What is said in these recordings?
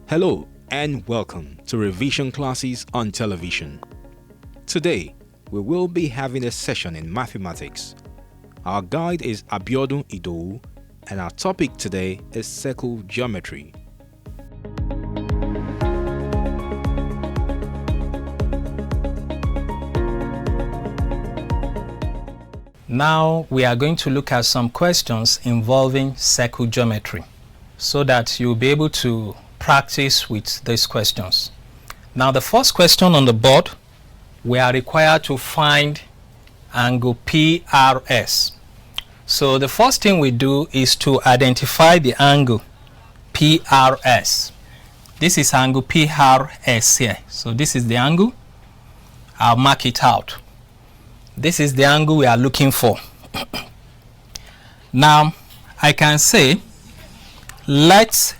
Hello and welcome to Revision Classes on Television. Today, we will be having a session in mathematics. Our guide is Abiodun Idowu and our topic today is circle geometry. Now we are going to look at some questions involving circle geometry so that you'll be able to practice with these questions. Now the first question on the board, we are required to find angle PRS. So the first thing we do is to identify the angle PRS. This is angle PRS here. So this is the angle. I'll mark it out. This is the angle we are looking for. Now, I can say, let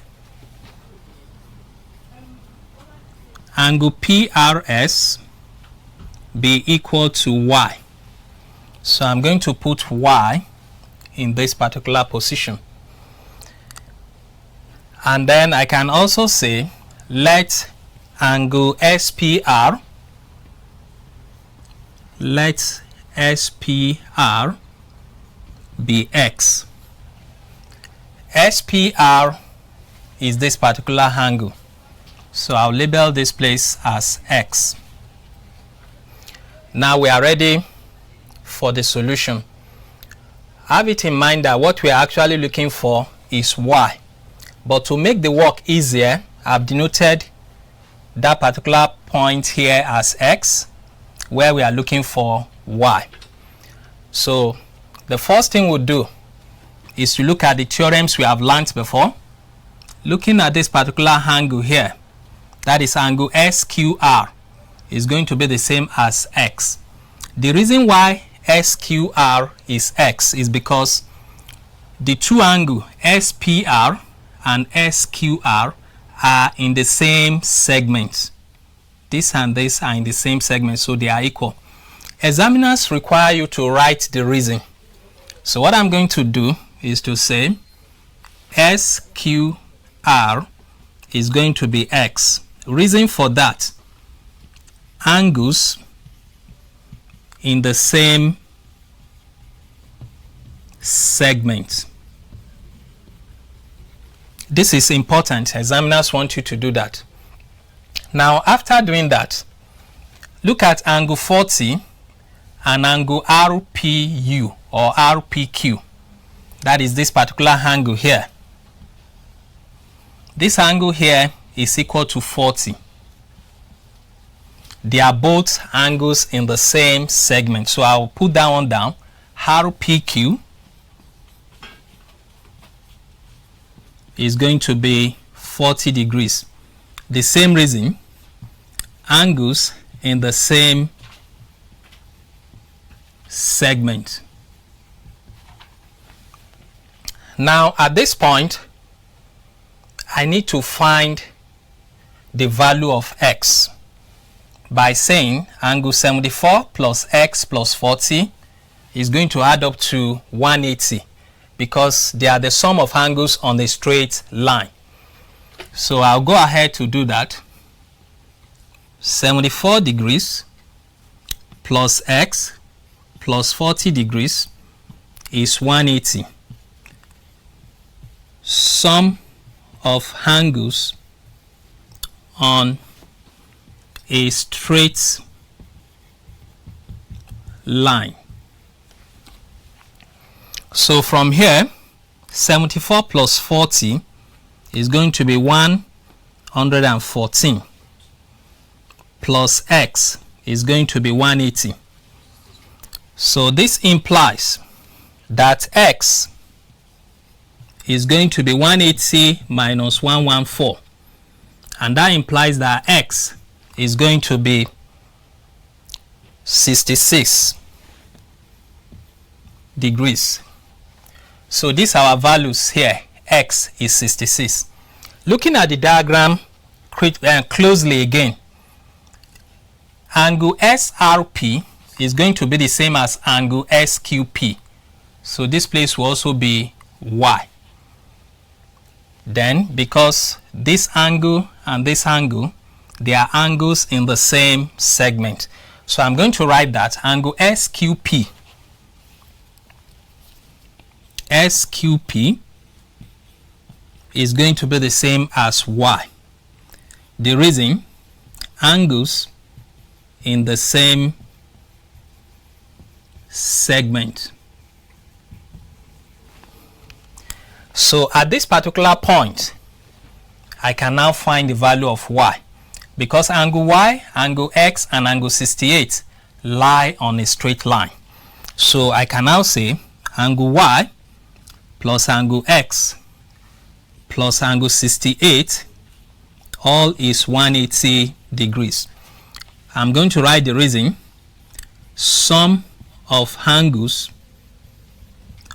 angle PRS be equal to y. So I'm going to put y in this particular position. And then I can also say, let angle SPR, let SPR be x. SPR is this particular angle. So I'll label this place as x. Now we are ready for the solution. Have it in mind that what we are actually looking for is y. But to make the work easier, I've denoted that particular point here as x, where we are looking for y. So the first thing we'll do is to look at the theorems we have learnt before. Looking at this particular angle here, that is angle SQR, is going to be the same as x. The reason why SQR is x is because the two angles SPR and SQR are in the same segment. This and this are in the same segment, so they are equal. Examiners require you to write the reason. So what I'm going to do is to say SQR is going to be x. Reason for that, angles in the same segment. This is important. Examiners want you to do that. Now, after doing that, look at angle 40 and angle RPU or RPQ. That is this particular angle here. This angle here is equal to 40. They are both angles in the same segment. So I'll put that one down. RPQ is going to be 40 degrees. The same reason, angles in the same segment. Now at this point, I need to find the value of x by saying angle 74 plus x plus 40 is going to add up to 180 because they are the sum of angles on a straight line. So I'll go ahead to do that. 74 degrees plus x plus 40 degrees is 180. Sum of angles on a straight line. So from here, 74 plus 40 is going to be 114 plus x is going to be 180. So this implies that x is going to be 180 minus 114, and that implies that x is going to be 66 degrees. So these are our values here. X is 66. Looking at the diagram closely again, angle SRP is going to be the same as angle SQP. So this place will also be y. Then because this angle and this angle, they are angles in the same segment. So I'm going to write that angle SQP. SQP is going to be the same as Y. The reason, angles in the same segment. So at this particular point, I can now find the value of Y, because angle Y, angle X, and angle 68 lie on a straight line. So I can now say angle Y plus angle X plus angle 68 all is 180 degrees. I'm going to write the reason, sum of angles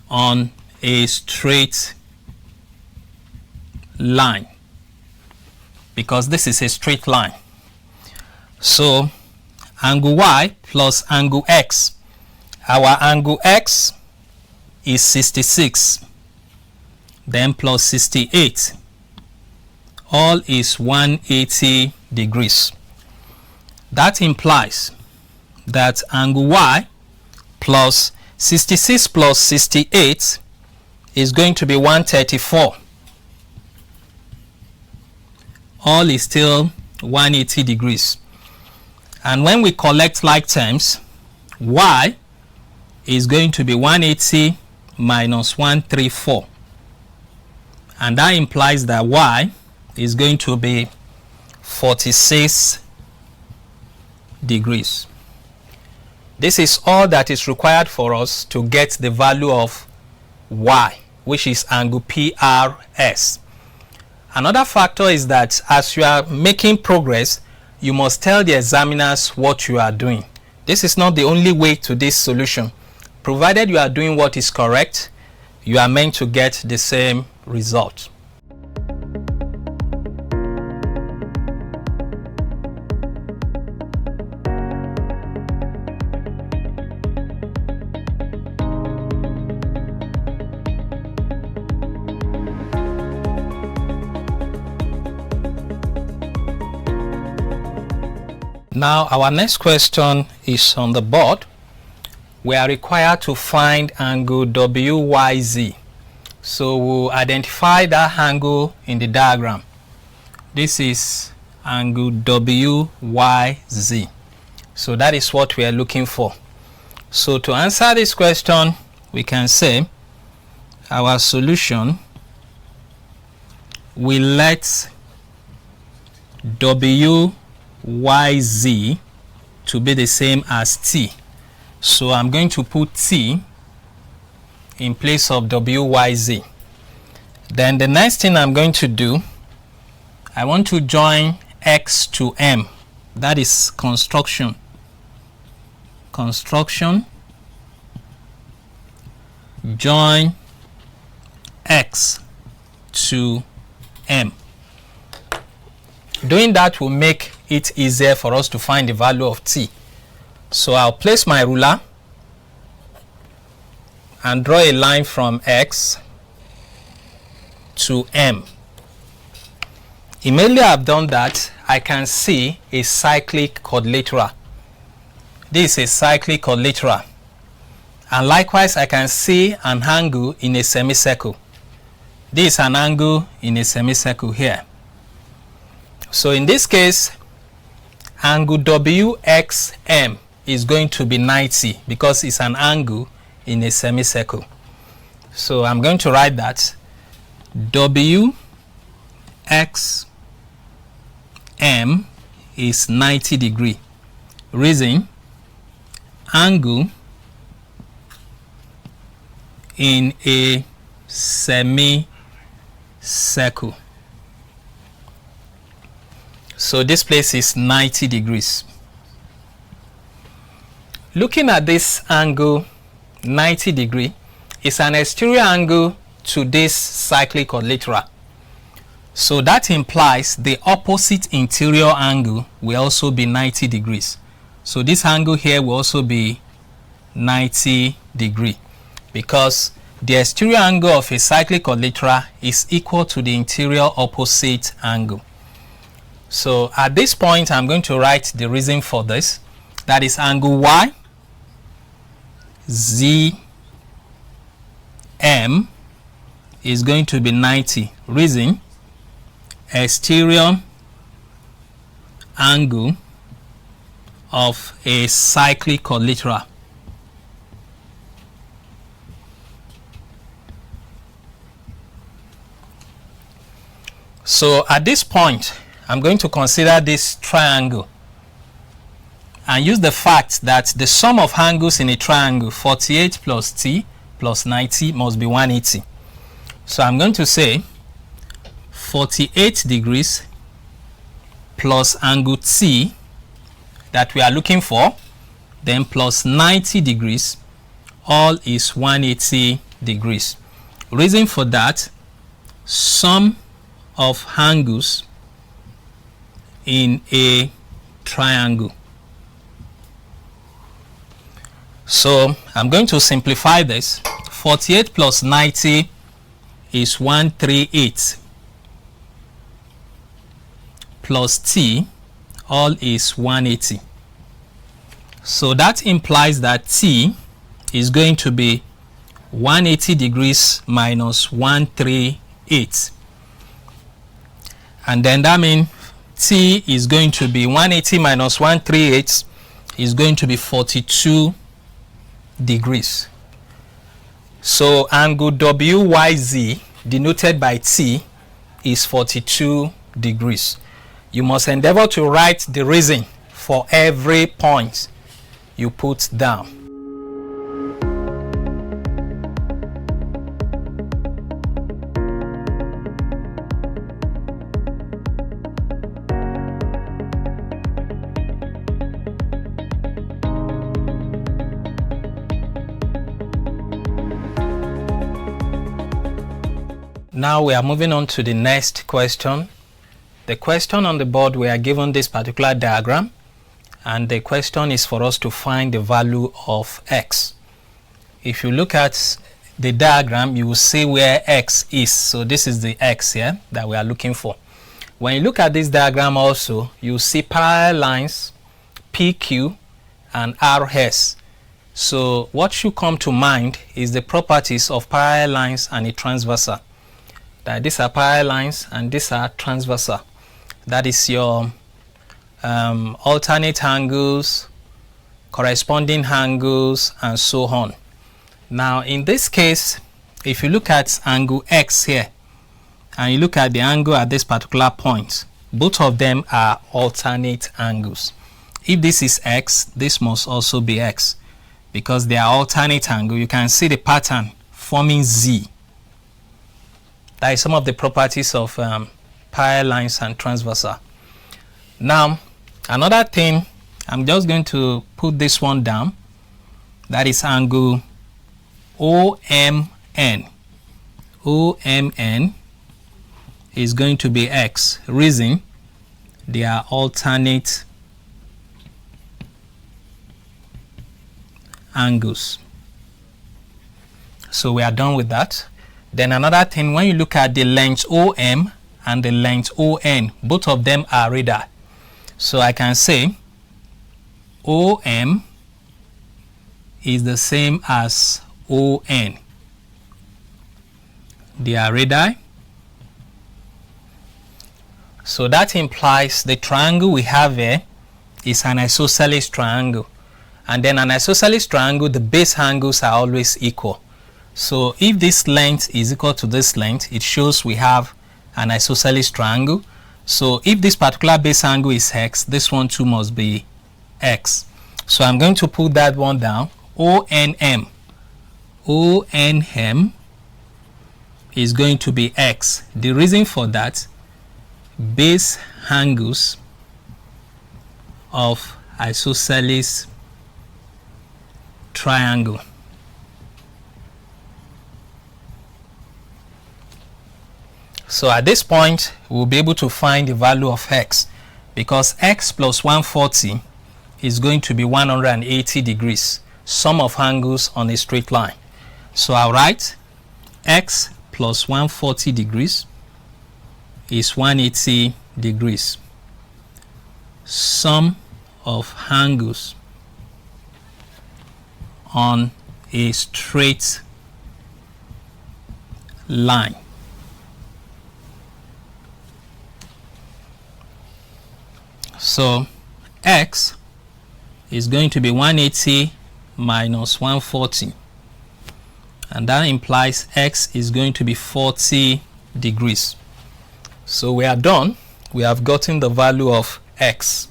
on a straight line, because this is a straight line. So angle Y plus angle X, our angle X is 66, then plus 68, all is 180 degrees. That implies that angle Y plus 66 plus 68 is going to be 134. All is still 180 degrees. And when we collect like terms, Y is going to be 180 minus 134. And that implies that Y is going to be 46 degrees. This is all that is required for us to get the value of Y, which is angle PRS. Another factor is that as you are making progress, you must tell the examiners what you are doing. This is not the only way to this solution. Provided you are doing what is correct, you are meant to get the same result. Now our next question is on the board. We are required to find angle WYZ. So we'll identify that angle in the diagram. This is angle WYZ. So that is what we are looking for. So to answer this question, we can say our solution will let WYZ to be the same as T. So I'm going to put T in place of WYZ. Then the next thing I'm going to do, I want to join X to M. That is construction. Construction. Join X to M. Doing that will make it easier for us to find the value of T. So I'll place my ruler and draw a line from X to M. Immediately I've done that, I can see a cyclic quadrilateral. This is a cyclic quadrilateral. And likewise, I can see an angle in a semicircle. This is an angle in a semicircle here. So in this case, angle WXM is going to be 90 because it's an angle in a semicircle. So I'm going to write that WXM is 90 degree. Reason, angle in a semicircle. So this place is 90 degrees. Looking at this angle 90 degree, it's an exterior angle to this cyclic quadrilateral. So that implies the opposite interior angle will also be 90 degrees. So this angle here will also be 90 degree because the exterior angle of a cyclic quadrilateral is equal to the interior opposite angle. So at this point, I'm going to write the reason for this. That is angle Y, ZM is going to be 90. Reason, exterior angle of a cyclic collateral. So at this point, I'm going to consider this triangle and use the fact that the sum of angles in a triangle, 48 plus t plus 90, must be 180. So I'm going to say 48 degrees plus angle t that we are looking for, then plus 90 degrees, all is 180 degrees. Reason for that, sum of angles in a triangle. So I'm going to simplify this. 48 plus 90 is 138 plus t, all is 180. So that implies that t is going to be 180 degrees minus 138. And then that means t is going to be 180 minus 138 is going to be 42 degrees. So angle WYZ denoted by t is 42 degrees. You must endeavor to write the reason for every point you put down. Now we are moving on to the next question. The question on the board, we are given this particular diagram, and the question is for us to find the value of x. If you look at the diagram, you will see where x is. So this is the x here that we are looking for. When you look at this diagram also, you see parallel lines PQ and RS. So what should come to mind is the properties of parallel lines and a transversal. That these are parallel lines and these are transversal. That is your alternate angles, corresponding angles, and so on. Now in this case, if you look at angle x here and you look at the angle at this particular point, both of them are alternate angles. If this is x, this must also be x because they are alternate angle. You can see the pattern forming Z. That is some of the properties of parallel lines and transversal. Now, another thing, I'm just going to put this one down. That is angle OMN. OMN is going to be x. Reason, they are alternate angles. So we are done with that. Then another thing, when you look at the length OM and the length ON, both of them are radii. So I can say OM is the same as ON. They are radii. So that implies the triangle we have here is an isosceles triangle. And then an isosceles triangle, the base angles are always equal. So if this length is equal to this length, it shows we have an isosceles triangle. So if this particular base angle is x, this one too must be x. So I'm going to put that one down. ONM. ONM is going to be x. The reason for that, base angles of isosceles triangle. So at this point, we'll be able to find the value of x because x plus 140 is going to be 180 degrees, sum of angles on a straight line. So I'll write x plus 140 degrees is 180 degrees. sum of angles on a straight line. So x is going to be 180 minus 140, and that implies x is going to be 40 degrees. So we are done. We have gotten the value of x.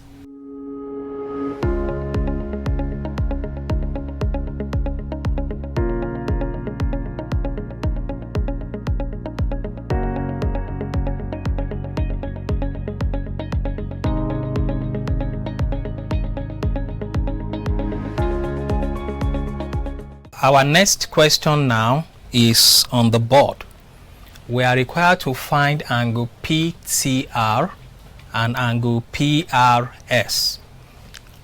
Our next question now is on the board. We are required to find angle PTR and angle PRS.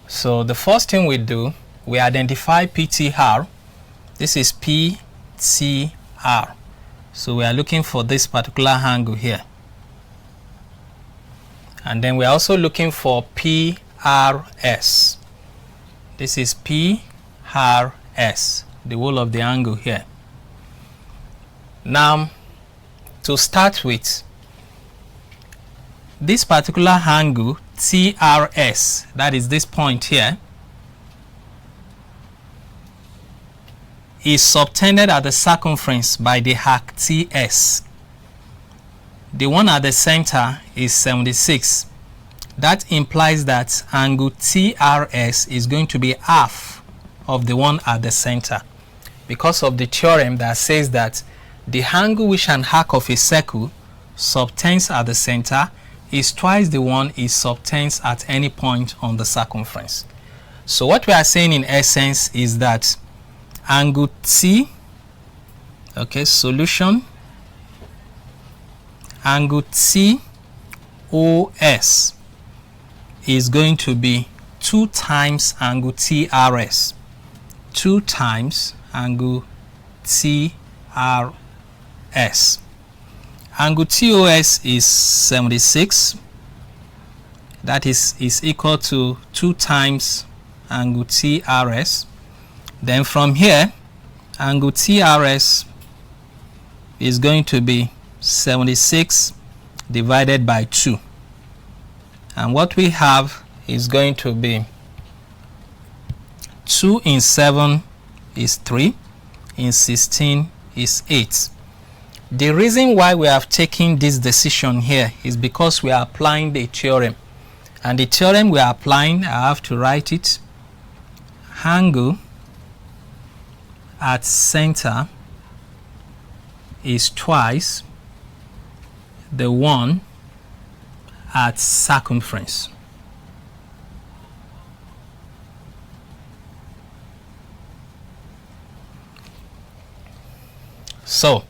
So the first thing we do, we identify PTR. This is PTR. So we are looking for this particular angle here. And then we are also looking for PRS. This is PRS, the whole of the angle here. Now, to start with, this particular angle TRS, that is this point here, is subtended at the circumference by the arc TS. The one at the center is 76. That implies that angle TRS is going to be half of the one at the center, because of the theorem that says that the angle which an arc of a circle subtends at the center is twice the one it subtends at any point on the circumference. So what we are saying in essence is that angle T, okay, solution, angle TOS is going to be 2 times angle TRS, 2 times angle TRS. Angle TOS is 76. That is equal to 2 times angle TRS. Then from here, angle TRS is going to be 76 divided by 2. And what we have is going to be 2 in 7 is 3, in 16 is 8. The reason why we have taken this decision here is because we are applying the theorem. And the theorem we are applying, I have to write it, angle at center is twice the one at circumference. So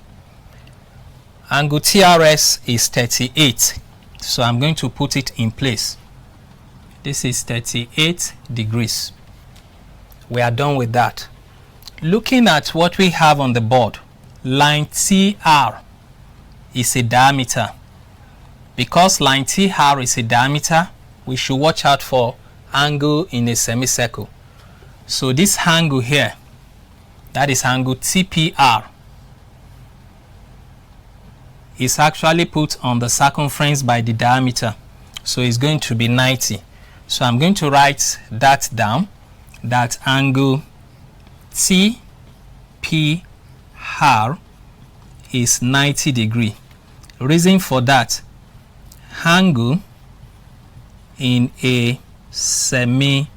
angle TRS is 38. So I'm going to put it in place. This is 38 degrees. We are done with that. Looking at what we have on the board, line TR is a diameter. Because line TR is a diameter, we should watch out for angle in a semicircle. So this angle here, that is angle TPR, is actually put on the circumference by the diameter. So it's going to be 90. So I'm going to write that down, that angle TPR is 90 degree. Reason for that, angle in a semicircle.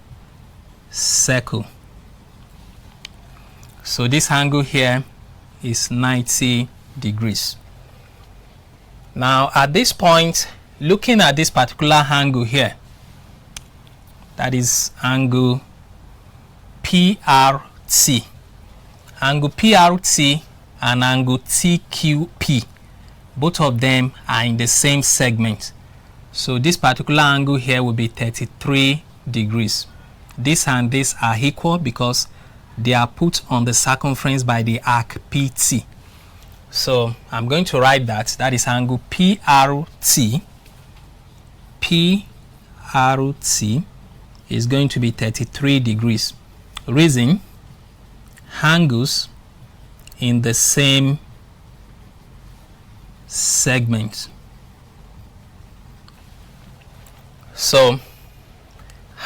So this angle here is 90 degrees. Now at this point, looking at this particular angle here, that is angle PRT. Angle PRT and angle TQP, both of them are in the same segment. So this particular angle here will be 33 degrees. This and this are equal because they are put on the circumference by the arc PT. So I'm going to write that. That is angle PRT. PRT RT is going to be 33 degrees. Reason, angles in the same segment. So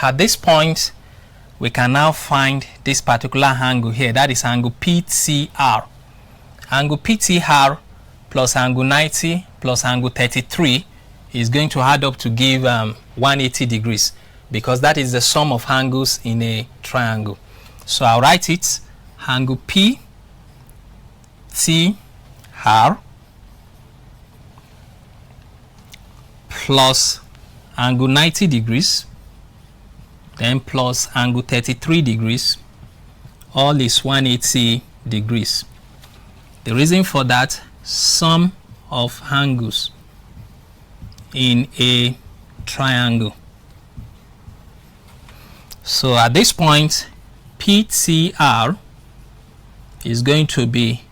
at this point, we can now find this particular angle here, that is angle PTR. Angle PTR plus angle 90 plus angle 33 is going to add up to give 180 degrees, because that is the sum of angles in a triangle. So I'll write it, angle PTR plus angle 90 degrees, then plus angle 33 degrees, all is 180 degrees. The reason for that, sum of angles in a triangle. So at this point, PTR is going to be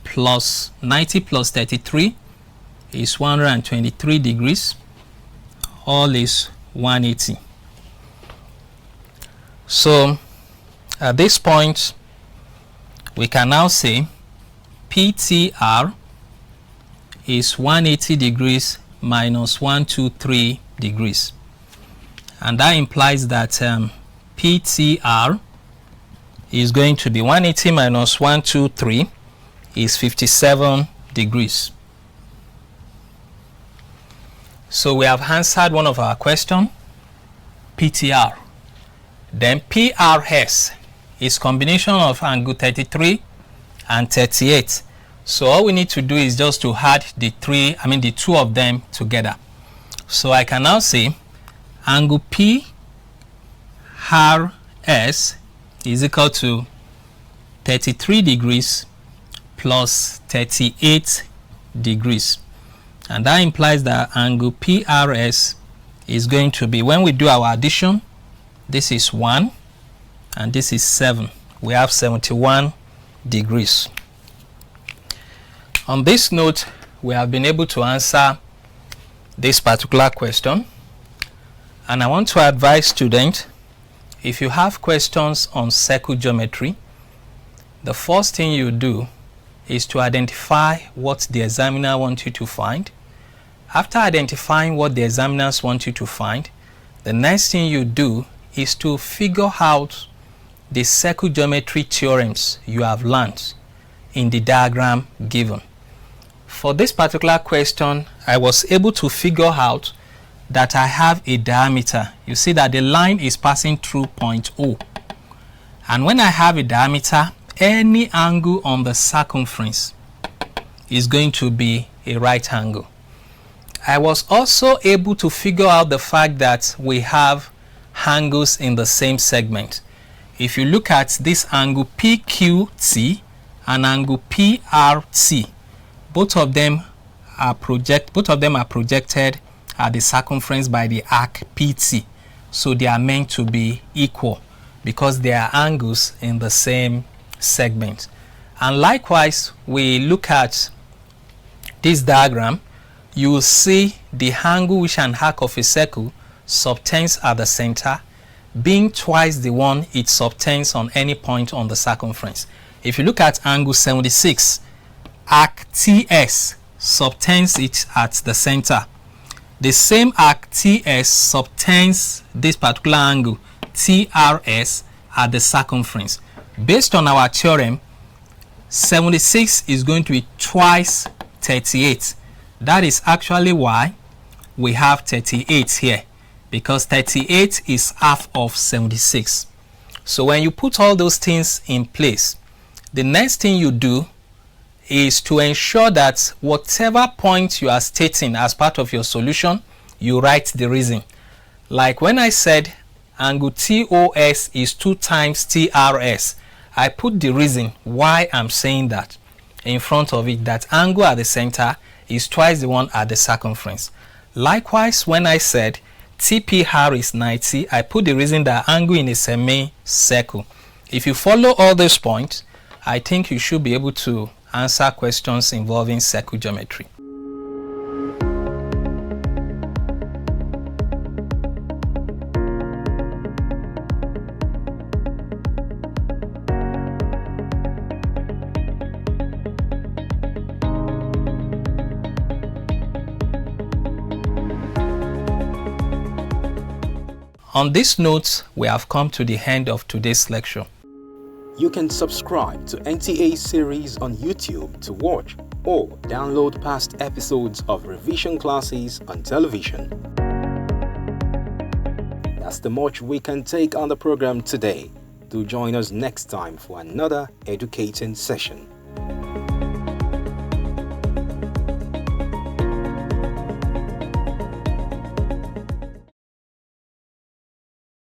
plus 90 plus 33 is 123 degrees, all is 180. So at this point, we can now say PTR is 180 degrees minus 123 degrees, and that implies that PTR is going to be 180 minus 123 is 57 degrees. So we have answered one of our questions, PTR. Then PRS is combination of angle 33 and 38. So all we need to do is just to add the two of them together. So I can now say angle PRS is equal to 33 degrees plus 38 degrees. And that implies that angle PRS is going to be, when we do our addition, this is 1 and this is 7. We have 71 degrees. On this note, we have been able to answer this particular question. And I want to advise students, if you have questions on circle geometry, the first thing you do is to identify what the examiner wants you to find. After identifying what the examiners want you to find, the next thing you do is to figure out the circle geometry theorems you have learned in the diagram given. For this particular question, I was able to figure out that I have a diameter. You see that the line is passing through point O. And when I have a diameter, any angle on the circumference is going to be a right angle. I was also able to figure out the fact that we have angles in the same segment. If you look at this angle PQT and angle PRT, both of them are projected at the circumference by the arc PT. So they are meant to be equal because they are angles in the same segment. And likewise, we look at this diagram, you will see the angle which an arc of a circle subtends at the center being twice the one it subtends on any point on the circumference. If you look at angle 76, arc TS subtends it at the center. The same arc TS subtends this particular angle TRS at the circumference. Based on our theorem, 76 is going to be twice 38. That is actually why we have 38 here, because 38 is half of 76. So when you put all those things in place, the next thing you do is to ensure that whatever point you are stating as part of your solution, you write the reason. Like when I said angle TOS is 2 times TRS, I put the reason why I'm saying that in front of it, that angle at the center is twice the one at the circumference. Likewise, when I said TPR is 90, I put the reason that angle in a semicircle. If you follow all those points, I think you should be able to answer questions involving circle geometry. On this note, we have come to the end of today's lecture. You can subscribe to NTA series on YouTube to watch or download past episodes of revision classes on television. That's the much we can take on the program today. Do join us next time for another educating session.